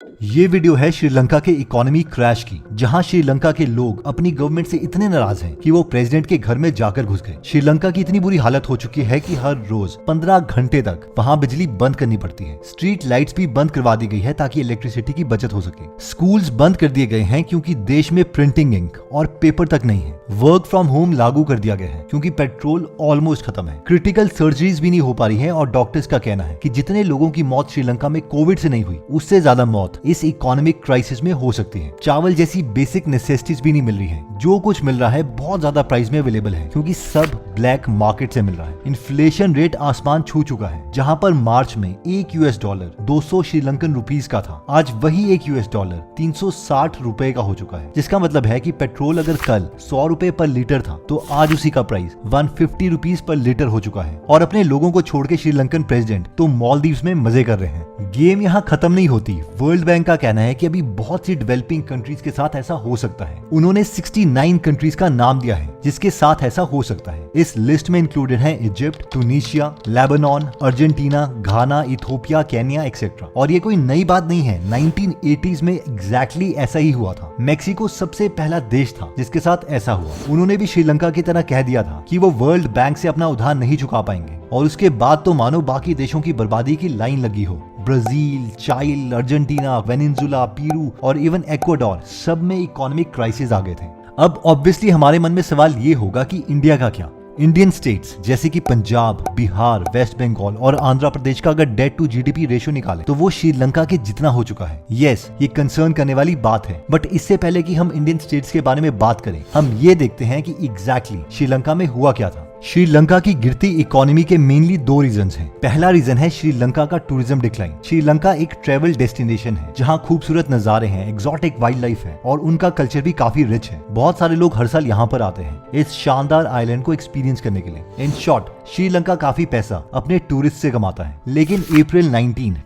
ये वीडियो है श्रीलंका के इकोनॉमी क्रैश की, जहां श्रीलंका के लोग अपनी गवर्नमेंट से इतने नाराज हैं कि वो प्रेसिडेंट के घर में जाकर घुस गए। श्रीलंका की इतनी बुरी हालत हो चुकी है कि हर रोज 15 घंटे तक वहां बिजली बंद करनी पड़ती है। स्ट्रीट लाइट्स भी बंद करवा दी गई है ताकि इलेक्ट्रिसिटी की बचत हो सके। स्कूल्स बंद कर दिए गए हैं क्योंकि देश में प्रिंटिंग इंक और पेपर तक नहीं है। वर्क फ्रॉम होम लागू कर दिया गया है क्योंकि पेट्रोल ऑलमोस्ट खत्म है। क्रिटिकल सर्जरीज भी नहीं हो पा रही है और डॉक्टर्स का कहना है कि जितने लोगों की मौत श्रीलंका में कोविड से नहीं हुई, उससे ज्यादा मौत इस इकोनॉमिक क्राइसिस में हो सकती है। चावल जैसी बेसिक नेसेसिटीज भी नहीं मिल रही है। जो कुछ मिल रहा है बहुत ज्यादा प्राइस में अवेलेबल है क्योंकि सब ब्लैक मार्केट से मिल रहा है। इन्फ्लेशन रेट आसमान छू चुका है। जहां पर मार्च में एक यूएस डॉलर 200 श्रीलंकन रुपीस का था, आज वही एक यूएस डॉलर 360 रुपए का हो चुका है। जिसका मतलब है कि पेट्रोल अगर कल 100 रुपए पर लीटर था तो आज उसी का प्राइस 150 रुपीस पर लीटर हो चुका है। और अपने लोगों को छोड़ के श्रीलंकन प्रेसिडेंट तो मालदीव्स में मजे कर रहे हैं। गेम यहाँ खत्म नहीं होती। वर्ल्ड बैंक का कहना है कि अभी बहुत सी डेवलपिंग कंट्रीज के साथ ऐसा हो सकता है। उन्होंने 69 कंट्रीज का नाम दिया है जिसके साथ ऐसा हो सकता है। इस लिस्ट में इंक्लूडेड है इजिप्ट, टूनिशिया, लेबनान, अर्जेंटीना, घाना, इथोपिया, केन्या एक्सेट्रा। और ये कोई नई बात नहीं है। 1980s में एग्जैक्टली ऐसा ही हुआ था। मेक्सिको सबसे पहला देश था जिसके साथ ऐसा हुआ। उन्होंने भी श्रीलंका की तरह कह दिया था कि वो वर्ल्ड बैंक से अपना उधार नहीं चुका पाएंगे। और उसके बाद तो मानो बाकी देशों की बर्बादी की लाइन लगी हो। ब्राजील, चाइल, अर्जेंटीना, वेनेजुला, पेरू और इवन इक्वाडोर सब में इकोनॉमिक क्राइसिस आ गए थे। अब ऑब्वियसली हमारे मन में सवाल ये होगा कि इंडिया का क्या। इंडियन स्टेट्स जैसे कि पंजाब, बिहार, वेस्ट बंगाल और आंध्र प्रदेश का अगर डेट टू जीडीपी रेशियो निकाले तो वो श्रीलंका के जितना हो चुका है। यस, ये कंसर्न करने वाली बात है। बट इससे पहले कि हम इंडियन स्टेट्स के बारे में बात करें, हम ये देखते हैं कि एग्जैक्टली श्रीलंका में हुआ क्या था। श्रीलंका की गिरती इकोनॉमी के मेनली दो रीजंस हैं। पहला रीजन है श्रीलंका का टूरिज्म डिक्लाइन। श्रीलंका एक ट्रेवल डेस्टिनेशन है जहां खूबसूरत नजारे हैं, एग्जॉटिक वाइल्ड लाइफ है और उनका कल्चर भी काफी रिच है। बहुत सारे लोग हर साल यहाँ पर आते हैं इस शानदार आइलैंड को एक्सपीरियंस करने के लिए। इन शॉर्ट, श्रीलंका काफी पैसा अपने टूरिस्ट से कमाता है। लेकिन अप्रैल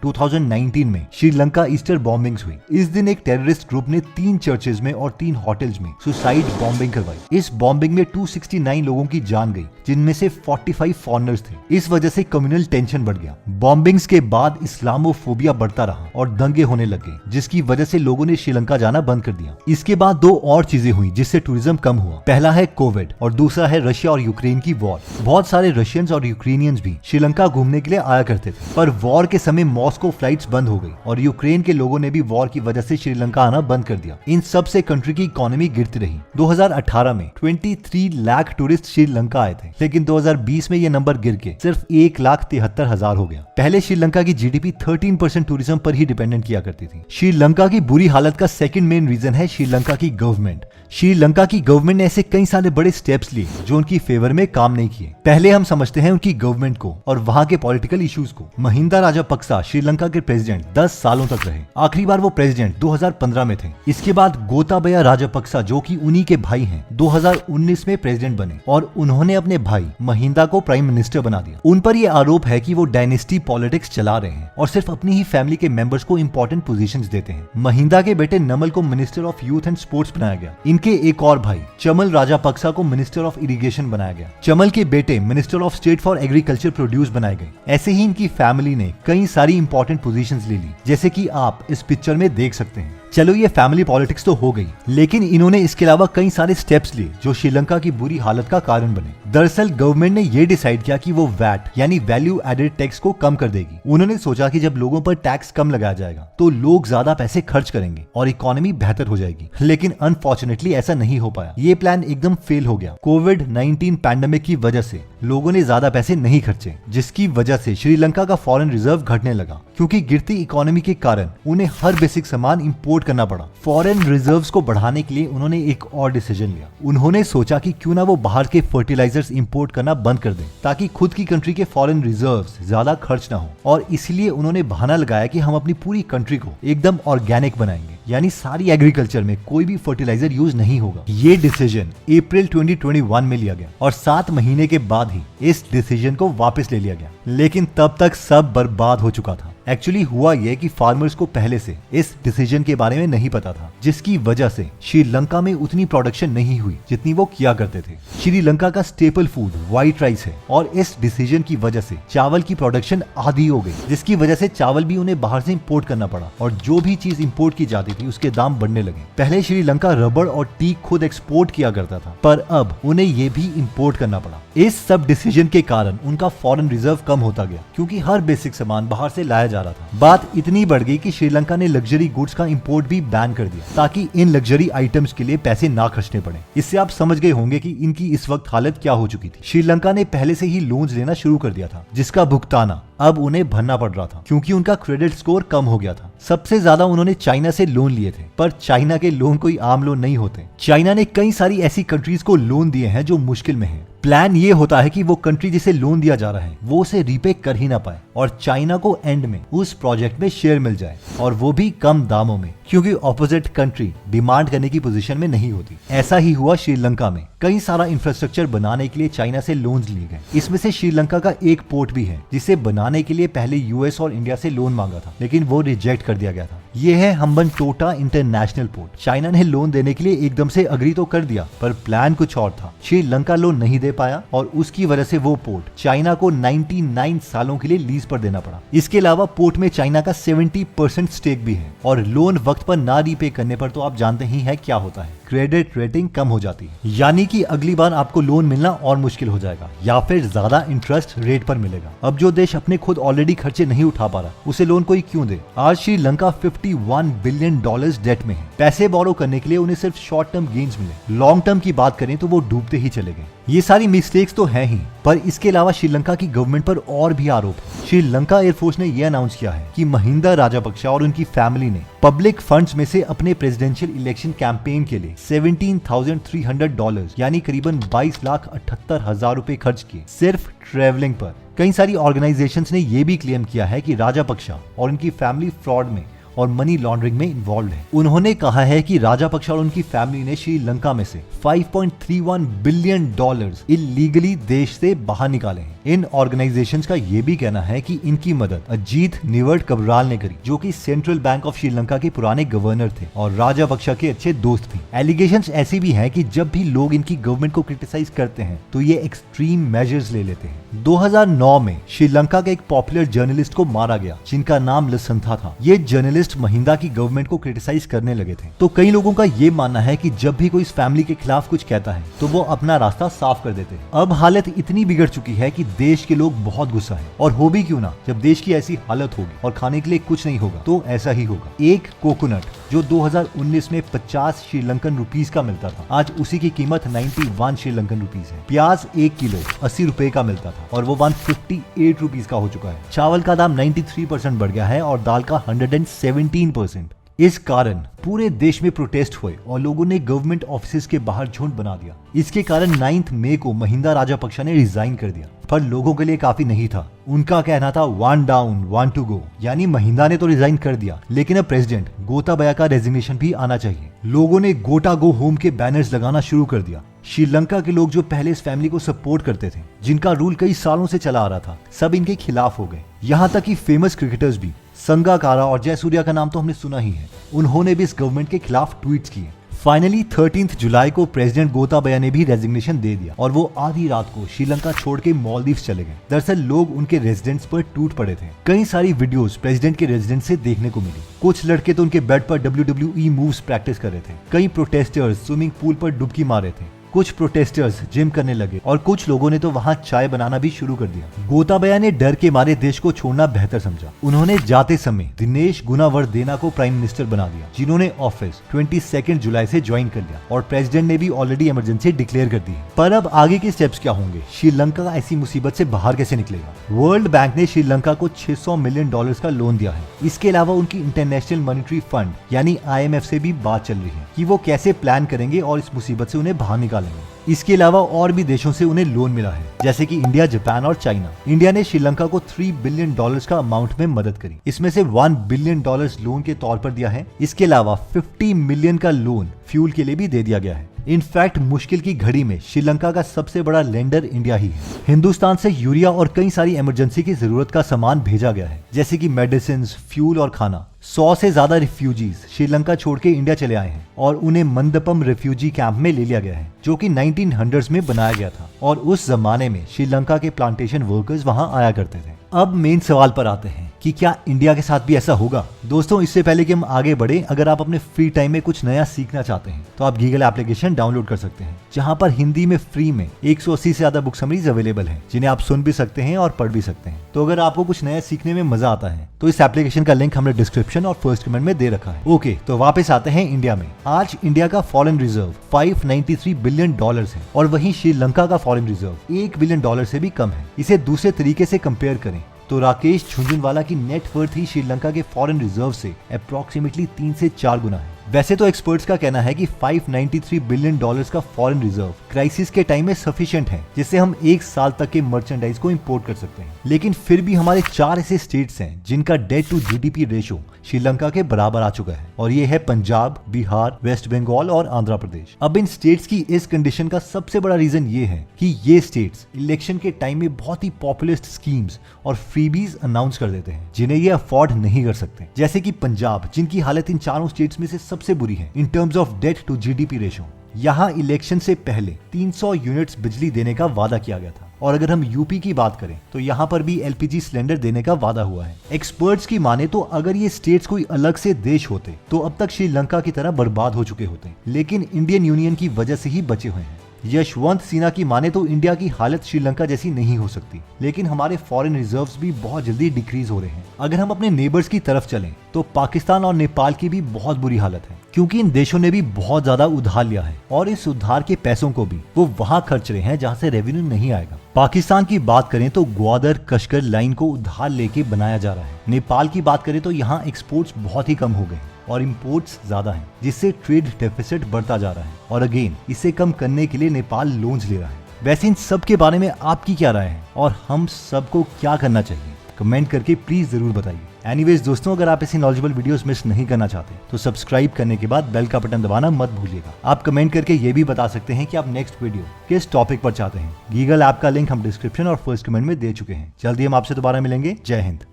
2019 में श्रीलंका ईस्टर बॉम्बिंग्स हुई। इस दिन एक टेररिस्ट ग्रुप ने 3 चर्चेज में और 3 होटल्स में सुसाइड बॉम्बिंग करवाई। इस बॉम्बिंग में 269 लोगों की जान गई, जिनमें से 45 फॉरेनर्स थे। इस वजह से कम्युनल टेंशन बढ़ गया। बॉम्बिंग्स के बाद इस्लामोफोबिया बढ़ता रहा और दंगे होने लगे, जिसकी वजह से लोगों ने श्रीलंका जाना बंद कर दिया। इसके बाद 2 और चीजें हुई जिससे टूरिज्म कम हुआ। पहला है कोविड और दूसरा है रशिया और यूक्रेन की वॉर। बहुत सारे रशियंस और यूक्रेनियंस भी श्रीलंका घूमने के लिए आया करते थे, पर वॉर के समय मॉस्को फ्लाइट्स बंद हो गई और यूक्रेन के लोगों ने भी वॉर की वजह से श्रीलंका आना बंद कर दिया। इन सब से कंट्री की इकोनॉमी गिरती रही। 2018 में 23 लाख टूरिस्ट श्रीलंका आए थे, लेकिन 2020 में ये नंबर गिर के सिर्फ 1,73,000 हो गया। पहले श्रीलंका की जीडीपी 13% टूरिज्म पर ही डिपेंडेंट किया करती थी। श्रीलंका की बुरी हालत का सेकंड मेन रीजन है श्रीलंका की गवर्नमेंट। श्रीलंका की गवर्नमेंट ने ऐसे कई सारे बड़े स्टेप्स लिए जो उनकी फेवर में काम नहीं किए। पहले हम समझते हैं उनकी गवर्नमेंट को और वहां के पॉलिटिकल इश्यूज को। महिंदा राजापक्सा श्रीलंका के प्रेसिडेंट 10 सालों तक रहे। आखिरी बार वो प्रेसिडेंट 2015 में थे। इसके बाद गोताबया राजापक्सा, जो कि उन्हीं के भाई हैं, 2019 में प्रेसिडेंट बने और उन्होंने अपने भाई महिंदा को प्राइम मिनिस्टर बना दिया। उन पर यह आरोप है कि वो डायनेस्टी पॉलिटिक्स चला रहे हैं और सिर्फ अपनी ही फैमिली के मेंबर्स को इंपॉर्टेंट पोजीशंस देते हैं। महिंदा के बेटे नमल को minister of youth and sports बनाया गया। इनके एक और भाई चमल राजापक्सा को मिनिस्टर ऑफ इरिगेशन बनाया गया। चमल के बेटे minister of state for agriculture produce बनाए गए। ऐसे ही इनकी फैमिली ने कई सारी इंपॉर्टेंट पोजीशंस ले ली, जैसे कि आप इस पिक्चर में देख सकते हैं। चलो, ये फैमिली पॉलिटिक्स तो हो गई, लेकिन इन्होंने इसके अलावा कई सारे स्टेप्स लिए जो श्रीलंका की बुरी हालत का कारण बने। दरअसल गवर्नमेंट ने ये डिसाइड किया कि वो वैट यानी वैल्यू एडेड टैक्स को कम कर देगी। उन्होंने सोचा कि जब लोगों पर टैक्स कम लगाया जाएगा तो लोग ज्यादा पैसे खर्च करेंगे और इकोनॉमी बेहतर हो जाएगी। लेकिन अनफॉर्चुनेटली ऐसा नहीं हो पाया। ये प्लान एकदम फेल हो गया। कोविड-19 पैंडेमिक की वजह से लोगों ने ज्यादा पैसे नहीं खर्चे, जिसकी वजह से श्रीलंका का फॉरेन रिजर्व घटने लगा। क्योंकि गिरती इकोनॉमी के कारण उन्हें हर बेसिक सामान इंपोर्ट करना पड़ा। फॉरेन रिजर्व्स को बढ़ाने के लिए उन्होंने एक और डिसीजन लिया। उन्होंने सोचा कि क्यों ना वो बाहर के फर्टिलाइजर्स इंपोर्ट करना बंद कर दें ताकि खुद की कंट्री के फॉरेन रिजर्व्स ज्यादा खर्च ना हो। और इसलिए उन्होंने बहाना लगाया कि हम अपनी पूरी कंट्री को एकदम ऑर्गेनिक बनाएंगे, यानी सारी एग्रीकल्चर में कोई भी फर्टिलाइजर यूज नहीं होगा। ये डिसीजन अप्रैल 2021 में लिया गया और 7 महीने के बाद ही इस डिसीजन को वापस ले लिया गया। लेकिन तब तक सब बर्बाद हो चुका था। एक्चुअली हुआ यह कि फार्मर्स को पहले से इस डिसीजन के बारे में नहीं पता था, जिसकी वजह से श्रीलंका में उतनी प्रोडक्शन नहीं हुई जितनी वो किया करते थे। श्रीलंका का स्टेपल फूड व्हाइट राइस है और इस डिसीजन की वजह से चावल की प्रोडक्शन आधी हो गई, जिसकी वजह से चावल भी उन्हें बाहर से इंपोर्ट करना पड़ा और जो भी चीज इंपोर्ट की जाती थी उसके दाम बढ़ने लगे। पहले श्रीलंका रबड़ और टीक खुद एक्सपोर्ट किया करता था, पर अब उन्हें ये भी इंपोर्ट करना पड़ा। इस सब डिसीजन के कारण उनका फॉरेन रिजर्व कम होता गया, क्योंकि हर बेसिक सामान बाहर से लाया जा रहा था। बात इतनी बढ़ गई कि श्रीलंका ने लग्जरी गुड्स का इंपोर्ट भी बैन कर दिया, ताकि इन लग्जरी आइटम्स के लिए पैसे ना खर्चने पड़े। इससे आप समझ गए होंगे कि इनकी इस वक्त हालत क्या हो चुकी थी। श्रीलंका ने पहले से ही लोन्स लेना शुरू कर दिया था, जिसका भुगताना अब उन्हें भरना पड़ रहा था, क्योंकि उनका क्रेडिट स्कोर कम हो गया था। सबसे ज्यादा उन्होंने चाइना से लोन लिए थे, पर चाइना के लोन कोई आम लोन नहीं होते। चाइना ने कई सारी ऐसी कंट्रीज को लोन दिए हैं जो मुश्किल में हैं। प्लान ये होता है कि वो कंट्री जिसे लोन दिया जा रहा है वो उसे रीपे कर ही ना पाए और चाइना को एंड में उस प्रोजेक्ट में शेयर मिल जाए, और वो भी कम दामों में, क्योंकि ऑपोजिट कंट्री डिमांड करने की पोजीशन में नहीं होती। ऐसा ही हुआ श्रीलंका में। कई सारा इंफ्रास्ट्रक्चर बनाने के लिए चाइना से लोन्स लिए गए। इसमें से श्रीलंका का एक पोर्ट भी है, जिसे बनाने के लिए पहले यूएस और इंडिया से लोन मांगा था, लेकिन वो रिजेक्ट कर दिया गया था। ये है हम्बनटोटा इंटरनेशनल पोर्ट। चाइना ने लोन देने के लिए एकदम से अग्री तो कर दिया, पर प्लान कुछ और था। श्रीलंका लोन नहीं दे पाया और उसकी वजह से वो पोर्ट चाइना को 99 सालों के लिए लीज पर देना पड़ा। इसके अलावा पोर्ट में चाइना का 70% स्टेक भी है, और लोन वक्त पर ना रीपे करने पर तो आप जानते ही हैं क्या होता है, क्रेडिट रेटिंग कम हो जाती है। यानी कि अगली बार आपको लोन मिलना और मुश्किल हो जाएगा, या फिर ज्यादा इंटरेस्ट रेट पर मिलेगा। अब जो देश अपने खुद ऑलरेडी खर्चे नहीं उठा पा रहा, उसे लोन कोई क्यों दे। आज श्रीलंका $51 बिलियन डेट में है। पैसे बोरो करने के लिए उन्हें सिर्फ शॉर्ट टर्म गेन्स मिले। लॉन्ग टर्म की बात करें तो वो डूबते ही चले गए। ये सारी मिस्टेक्स तो है ही, पर इसके अलावा श्रीलंका की गवर्नमेंट पर और भी आरोप है। श्रीलंका एयरफोर्स ने यह अनाउंस किया है कि महिंदा राजापक्सा और उनकी फैमिली ने पब्लिक फंड्स में से अपने प्रेसिडेंशियल इलेक्शन कैंपेन के लिए $17,300 यानी करीबन 22,78,000 रुपए खर्च किए, सिर्फ ट्रेवलिंग पर। कई सारी ऑर्गेनाइजेशंस ने यह भी क्लेम किया है कि राजापक्सा और उनकी फैमिली फ्रॉड में और मनी लॉन्ड्रिंग में इन्वॉल्व है। उन्होंने कहा है कि राजापक्सा और उनकी फैमिली ने श्रीलंका में से $5.31 बिलियन इलीगली देश से बाहर निकाले हैं। इन ऑर्गेनाइजेशंस का यह भी कहना है कि इनकी मदद अजीत निवर्ट कबराल ने करी, जो कि सेंट्रल बैंक ऑफ श्रीलंका के पुराने गवर्नर थे और राजापक्सा के अच्छे दोस्त थे। एलिगेशंस ऐसी भी हैं कि जब भी लोग इनकी गवर्नमेंट को क्रिटिसाइज करते हैं तो ये एक्सट्रीम मेजर्स ले लेते हैं। 2009 में श्रीलंका के एक पॉपुलर जर्नलिस्ट को मारा गया, जिनका नाम लसंथा था। ये जर्नलिस्ट महिंदा की गवर्नमेंट को क्रिटिसाइज करने लगे थे। तो कई लोगों का ये मानना है कि जब भी कोई इस फैमिली के खिलाफ कुछ कहता है तो वो अपना रास्ता साफ कर देते हैं। अब हालत इतनी बिगड़ चुकी है कि देश के लोग बहुत गुस्सा है, और हो भी क्यों ना, जब देश की ऐसी हालत होगी और खाने के लिए कुछ नहीं होगा तो ऐसा ही होगा। एक कोकोनट जो 2019 में 50 श्रीलंकन रुपीस का मिलता था, आज उसी की कीमत 91 श्रीलंकन रुपीस है। प्याज 1 किलो 80 रुपए का मिलता था और वो 158 रुपीस का हो चुका है। चावल का दाम 93% बढ़ गया है और दाल का 117%। इस कारण पूरे देश में प्रोटेस्ट हुए और लोगों ने गवर्नमेंट ऑफिस के बाहर झुंड बना दिया। इसके कारण 9 मई को महिंदा राजापक्सा ने रिजाइन कर दिया, पर लोगों के लिए काफी नहीं था। उनका कहना था 1 डाउन 1 टू गो, यानी महिंदा ने तो रिजाइन कर दिया, लेकिन अब प्रेसिडेंट गोताबाया का रेजिग्नेशन भी आना चाहिए। लोगों ने गोटा गो होम के बैनर्स लगाना शुरू कर दिया। श्रीलंका के लोग जो पहले इस फैमिली को सपोर्ट करते थे, जिनका रूल कई सालों से चला आ रहा था, सब इनके खिलाफ हो गए। यहाँ तक कि फेमस क्रिकेटर्स भी, संगाकारा और जयसूर्या का नाम तो हमने सुना ही है, उन्होंने भी इस गवर्नमेंट के खिलाफ ट्वीट्स किए। फाइनली 13 जुलाई को प्रेसिडेंट गोताबाया ने भी रेजिग्नेशन दे दिया और वो आधी रात को श्रीलंका छोड़ के मालदीव्स चले गए। दरअसल लोग उनके रेजिडेंस पर टूट पड़े थे। कई सारी वीडियोस प्रेसिडेंट के रेजिडेंस से देखने को मिली। कुछ लड़के तो उनके बेड पर WWE मूव्स प्रैक्टिस कर रहे थे। कई प्रोटेस्टर्स स्विमिंग पूल पर डुबकी मार रहे थे। कुछ प्रोटेस्टर्स जिम करने लगे और कुछ लोगों ने तो वहां चाय बनाना भी शुरू कर दिया। गोताबाया ने डर के मारे देश को छोड़ना बेहतर समझा। उन्होंने जाते समय दिनेश गुनावर्देना को प्राइम मिनिस्टर बना दिया, जिन्होंने ऑफिस 22 जुलाई से ज्वाइन कर लिया और प्रेसिडेंट ने भी ऑलरेडी इमरजेंसी डिक्लेयर कर दी है। पर अब आगे के स्टेप्स क्या होंगे? श्रीलंका ऐसी मुसीबत से बाहर कैसे निकलेगा? वर्ल्ड बैंक ने श्रीलंका को $600 मिलियन का लोन दिया है। इसके अलावा उनकी इंटरनेशनल मॉनेटरी फंड यानी IMF से भी बात चल रही है कि वो कैसे प्लान करेंगे और इस मुसीबत से उन्हें बाहर निकालेंगे। इसके अलावा और भी देशों से उन्हें लोन मिला है, जैसे कि इंडिया, जापान और चाइना। इंडिया ने श्रीलंका को $3 बिलियन का अमाउंट में मदद करी। इसमें से $1 बिलियन लोन के तौर पर दिया है। इसके अलावा 50 मिलियन का लोन फ्यूल के लिए भी दे दिया गया है। इनफैक्ट मुश्किल की घड़ी में श्रीलंका का सबसे बड़ा लेंडर इंडिया ही है। हिंदुस्तान से यूरिया और कई सारी इमरजेंसी की जरूरत का सामान भेजा गया है, जैसे कि मेडिसिन, फ्यूल और खाना। 100 से ज्यादा रिफ्यूजीज श्रीलंका छोड़ के इंडिया चले आए हैं और उन्हें मंदपम रिफ्यूजी कैंप में ले लिया गया है, जो कि 1900s में बनाया गया था और उस जमाने में श्रीलंका के प्लांटेशन वर्कर्स वहां आया करते थे। अब मेन सवाल पर आते हैं कि क्या इंडिया के साथ भी ऐसा होगा। दोस्तों, इससे पहले कि हम आगे बढ़े, अगर आप अपने फ्री टाइम में कुछ नया सीखना चाहते हैं तो आप गीगल एप्लीकेशन डाउनलोड कर सकते हैं, जहां पर हिंदी में फ्री में 180 से ज्यादा बुक समरीज अवेलेबल है, जिन्हें आप सुन भी सकते हैं और पढ़ भी सकते हैं। तो अगर आपको कुछ नया सीखने में मजा आता है तो इस एप्लीकेशन का लिंक हमने डिस्क्रिप्शन और फर्स्ट कमेंट में दे रखा है। ओके, तो वापस आते हैं इंडिया में। आज इंडिया का फॉरेन रिजर्व $593 बिलियन है और वहीं श्रीलंका का फॉरेन रिजर्व $1 बिलियन से भी कम है। इसे दूसरे तरीके से कंपेयर करें तो राकेश झुंझुनवाला की नेट वर्थ ही श्रीलंका के फॉरेन रिजर्व से अप्रोक्सीमेटली 3 से 4 गुना है। वैसे तो एक्सपर्ट्स का कहना है कि $593 बिलियन का फॉरेन रिजर्व क्राइसिस के टाइम में सफिशिएंट है, जिससे हम 1 साल तक के मर्चेंडाइज को इंपोर्ट कर सकते हैं। लेकिन फिर भी हमारे 4 ऐसे स्टेट्स हैं जिनका debt to GDP ratio Sri Lanka के बराबर आ चुका है, और ये है पंजाब, बिहार, वेस्ट बंगाल और आंध्र प्रदेश। अब इन स्टेट्स की इस कंडीशन का सबसे बड़ा रीजन ये है कि ये स्टेट्स इलेक्शन के टाइम में बहुत ही पॉपुलिस्ट स्कीम्स और फ्रीबीज अनाउंस कर देते हैं, जिन्हें ये अफोर्ड नहीं कर सकते। जैसे कि पंजाब, जिनकी हालत इन चारों स्टेट्स में से सबसे बुरी है in terms of debt to GDP ratio. यहाँ इलेक्शन से पहले 300 यूनिट्स बिजली देने का वादा किया गया था, और अगर हम यूपी की बात करें तो यहाँ पर भी एलपीजी सिलेंडर देने का वादा हुआ है। एक्सपर्ट्स की माने तो अगर ये स्टेट्स कोई अलग से देश होते तो अब तक श्रीलंका की तरह बर्बाद हो चुके होते, लेकिन इंडियन यूनियन की वजह से ही बचे हुए हैं। यशवंत सिन्हा की माने तो इंडिया की हालत श्रीलंका जैसी नहीं हो सकती, लेकिन हमारे फॉरेन रिजर्व्स भी बहुत जल्दी डिक्रीज हो रहे हैं। अगर हम अपने नेबर्स की तरफ चलें तो पाकिस्तान और नेपाल की भी बहुत बुरी हालत है, क्योंकि इन देशों ने भी बहुत ज्यादा उधार लिया है और इस उधार के पैसों को भी वो वहां खर्च रहे हैं जहां से रेवेन्यू नहीं आएगा। पाकिस्तान की बात करें तो ग्वादर कश्कर लाइन को उधार लेके बनाया जा रहा है। नेपाल की बात करें तो यहाँ एक्सपोर्ट्स बहुत ही कम हो गए और इंपोर्ट्स ज्यादा हैं, जिससे ट्रेड डेफिसिट बढ़ता जा रहा है, और अगेन इसे कम करने के लिए नेपाल लोन्स ले रहा है। वैसे इन सब के बारे में आपकी क्या राय है और हम सबको क्या करना चाहिए, कमेंट करके प्लीज जरूर बताइए। एनीवेज दोस्तों, अगर आप ऐसी नॉलेजेबल वीडियोस मिस नहीं करना चाहते तो सब्सक्राइब करने के बाद बेल का बटन दबाना मत भूलिएगा। आप कमेंट करके ये भी बता सकते हैं कि आप नेक्स्ट वीडियो किस टॉपिक पर चाहते हैं। गीगल ऐप का लिंक हम डिस्क्रिप्शन और फर्स्ट कमेंट में दे चुके हैं। जल्दी हम आपसे दोबारा मिलेंगे। जय हिंद।